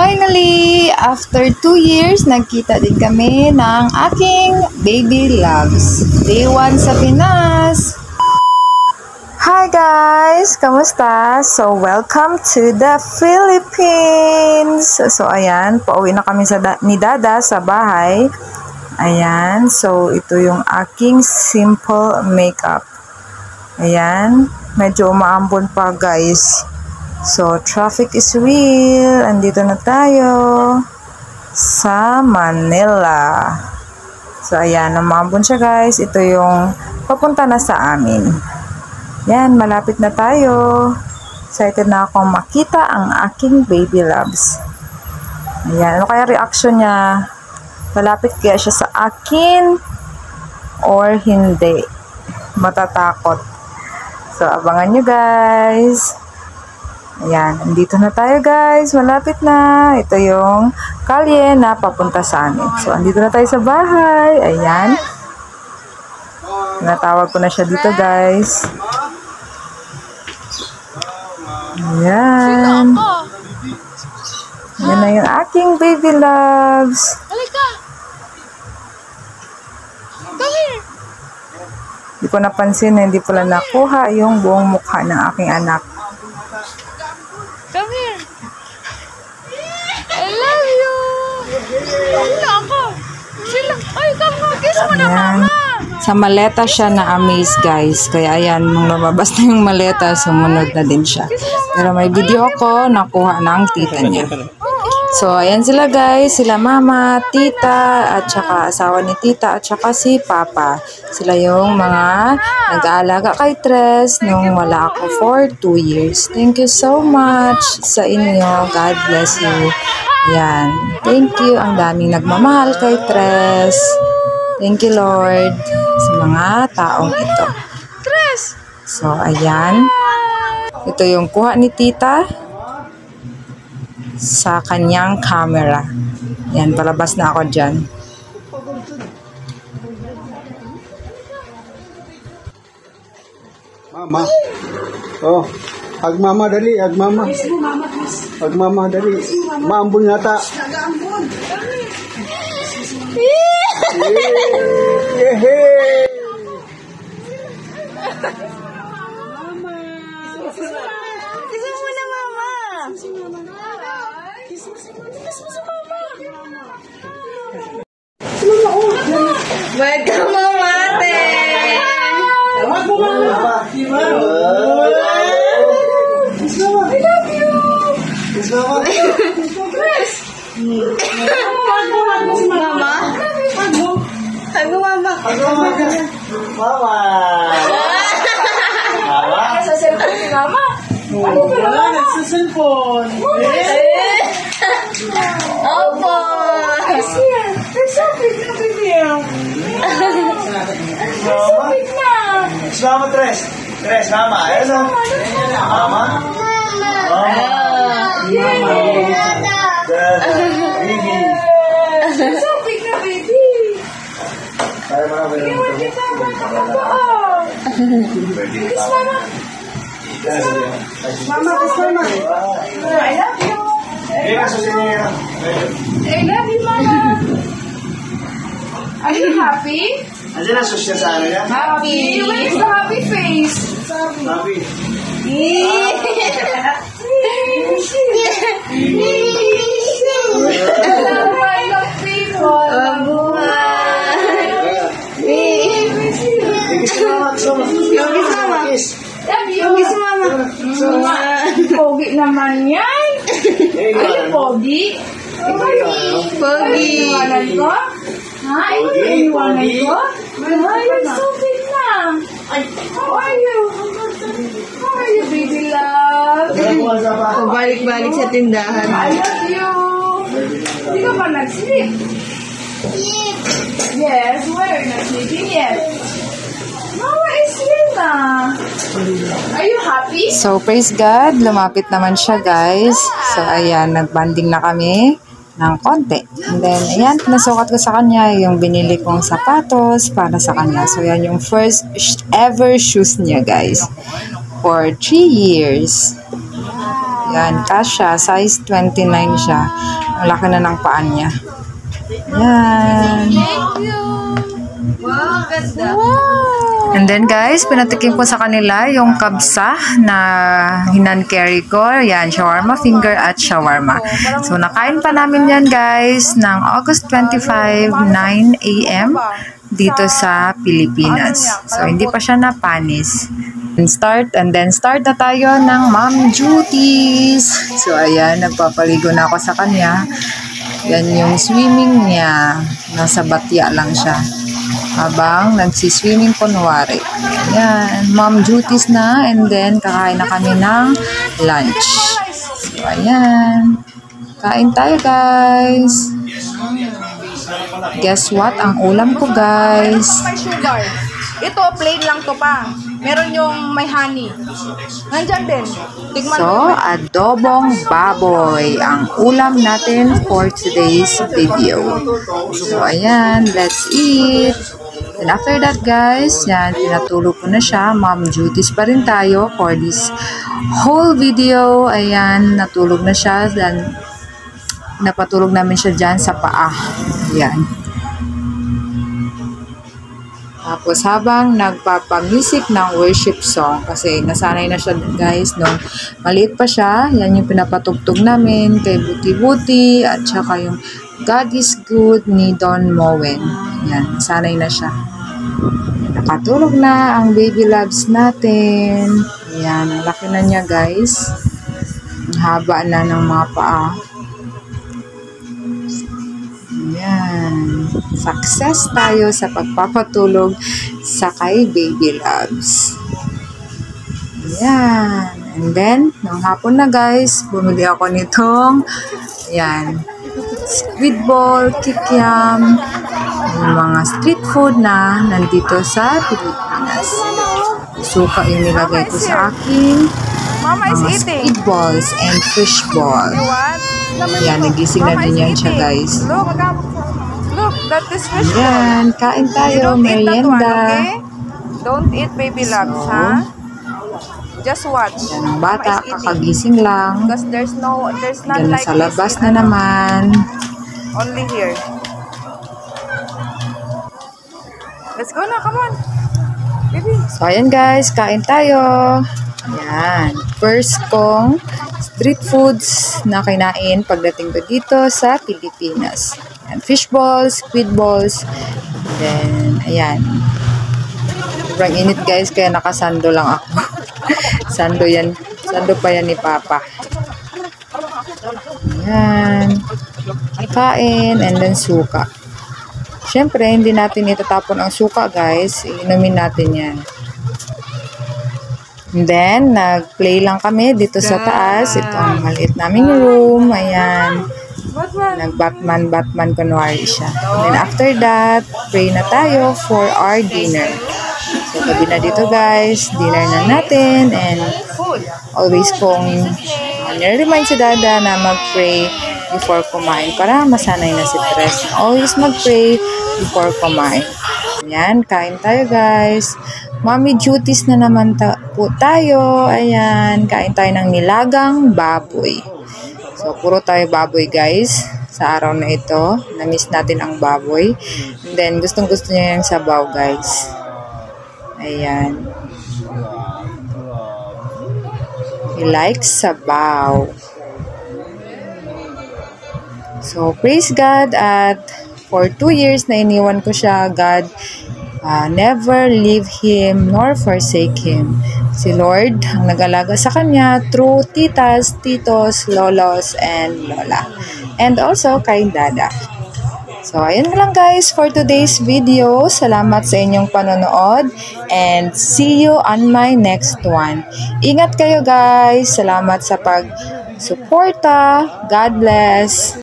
Finally, after 2 years, nagkita din kami ng aking baby loves. Day 1 sa Pinas. Hi guys! Kamusta? So, welcome to the Philippines! So, ayan, pauwi na kami ni Dada sa bahay. Ayan, so ito yung aking simple makeup. Ayan, medyo umaambon pa guys. So, traffic is real. Andito na tayo sa Manila. So, ayan, umaambon siya guys. Ito yung papunta na sa amin. Yan, malapit na tayo. Excited na akong makita ang aking baby loves. Ayan, ano kaya reaction niya? Malapit kaya siya sa akin or hindi? Matatakot. So, abangan nyo guys. Ayan, andito na tayo guys. Malapit na. Ito yung kalye na papunta sa amin. So, andito na tayo sa bahay. Ayan. Natawag ko na siya dito guys. Ayan. Yan na yung aking baby loves. Halika! Come here! Hindi ko napansin na hindi pala nakuha yung buong mukha ng aking anak. Come here! I love you! Sila ako! Sila! Ay, come on! Kiss mo na, mama! Sa maleta siya na-amaze guys. Kaya ayan, nung lumabas na yung maleta, sumunod na din siya. Pero may video ako, nakuha ng tita niya. So, ayan sila guys. Sila mama, tita, at saka asawa ni tita, at saka si papa. Sila yung mga nag-aalaga kay Tres nung wala ako for 2 years. Thank you so much sa inyo. God bless you. Ayan. Thank you. Ang daming nagmamahal kay Tres. Thank you, Lord, sa mga taong ito. So, ayan. Ito yung kuha ni tita sa kanyang camera. Yan, palabas na ako dyan. Mama. Oh, hag mama dali, hag mama. Hag mama dali. Maambun yata. Nag-aambon! Mama! Kiss mo na, mama! Kiss mo na, mama! Kiss mo sa mama! Welcome, mama! Hag mo mama. I love you! Kiss mama. Mama? Hag mo, mama! Hag mama. Mama. Mama. Sa cellphone ni mama? Wala, nagsaselfon. Opo! There's something na, baby. Wait na! Mama, Tres. Tres, mama. Ayun o. Mama. Mama. Baby. Wait na, baby! Tayo mga baby. Kiss mama! Mama, kiss mama. I love you! Hindi na susunod niya. I love you, mama! Are you happy? Andiyan na susya sa ano niya? Happy! Where's the happy face? Happy. I love people! Kiss mama, kiss mama. Kiss. Love you! Kiss mama! Pogi naman yan! Ay, pogi! Pogi! Iniwanan ko? Ha? Iniwanan ko? Ay, you're so big na! How are you? How are you, baby love? Balik-balik sa tindahan. I love you! Hindi ka pa nag-sleep? Yes, where are you not sleeping yet? Mama is here na! Are you happy? So, praise God. Lumapit naman siya, guys. So, ayan, nagbanding na kami ng konti. And then, ayan, nasukat ko sa kanya yung binili kong sapatos para sa kanya. So, yan yung first ever shoes niya, guys. For 3 years. Yan, kasha. Size 29 siya. Ang laki na ng paan niya. Yan. Wow, ganda. And then guys, pinatikim ko sa kanila yung kabsa na hinan-carry ko. Yan, shawarma finger at shawarma. So, nakain pa namin yan guys ng August 25, 9 a.m. dito sa Pilipinas. So, hindi pa siya napanis. And then start na tayo ng mom duties. So, ayan, nagpapaligo na ako sa kanya. Yan yung swimming niya. Nasa batya lang siya. Habang nagsiswimming kunwari. Ayan, mom duties na. And then, kakain na kami ng lunch. So, ayan. Kain tayo, guys. Guess what? Ang ulam ko, guys. May sugar. Ito, plain lang to pa. Meron yung may honey. Nandyan din. Tigman So, adobong baboy ang ulam natin for today's video. So, ayan. Let's eat. And after that, guys, yan, pinatulog ko na siya. Mom duties pa rin tayo for this whole video. Ayan, natulog na siya. Then, napatulog namin siya dyan sa paa. Ayan. Tapos habang nagpapamusic ng worship song, kasi nasanay na siya guys nung maliit pa siya, yan yung pinapatugtog namin kay Buti Buti at saka yung God is Good ni Don Moen. Yan, nasanay na siya. Nakatulog na ang baby loves natin. Yan, laki na niya guys. Ang haba na ng mga paa. Yan. Success tayo sa pagpapatulog sa kay baby loves. Yan. And then, nung hapon na guys, bumili ako nitong yan, squid ball, kikiam, yung mga street food na nandito sa Pilipinas. Suka yung nilagay ko sa akin. Mama is Mga eating. squid balls and fish ball. What? Yan, nagising na Mama din is yan siya eating. guys. Look, that is fish ball. Yan, kain You tayo, don't eat that one, merienda. okay? Don't eat baby loves, ha? Just watch. Yan ang bata, Mama is eating. kakagising lang. Because there's none Yan like sa labas this na in, naman. only here. Let's go na, come on. Baby. So, ayan guys, kain tayo. Yan. First kong street foods na kinain pagdating ko dito sa Pilipinas. Yan, fish balls, squid balls. Then, ayan. Sobrang init guys, kaya nakasando lang ako. Sando yan. Sando pa yan ni Papa. Ayan. Kain and then suka. Siyempre, hindi natin itatapon ang suka guys. Inumin natin yan. And then, nag-play lang kami dito sa taas. Ito ang maliit naming room. Ayan. Nag-Batman kunwari siya. And then after that, pray na tayo for our dinner. So, gabi na dito guys. Dinner na natin. And always kong nire-remind si Dada na mag-pray before kumain para masanay na si Tres. Always mag-pray before kumain. Ayan, kain tayo guys. Mommy duties na naman po tayo. Ayan, kain tayo ng nilagang baboy. So, puro tayo baboy guys sa araw na ito. Na-miss natin ang baboy. And then, gustong-gusto niya yung sabaw guys. Ayan. He likes sabaw. So, praise God at for 2 years na iniwan ko siya, God never leave him nor forsake him. Si Lord ang nag-alaga sa kanya through titas, titos, lolos, and lola. And also kay Dada. So, ayun lang guys for today's video. Salamat sa inyong panonood and see you on my next one. Ingat kayo guys. Salamat sa pag-suporta. God bless.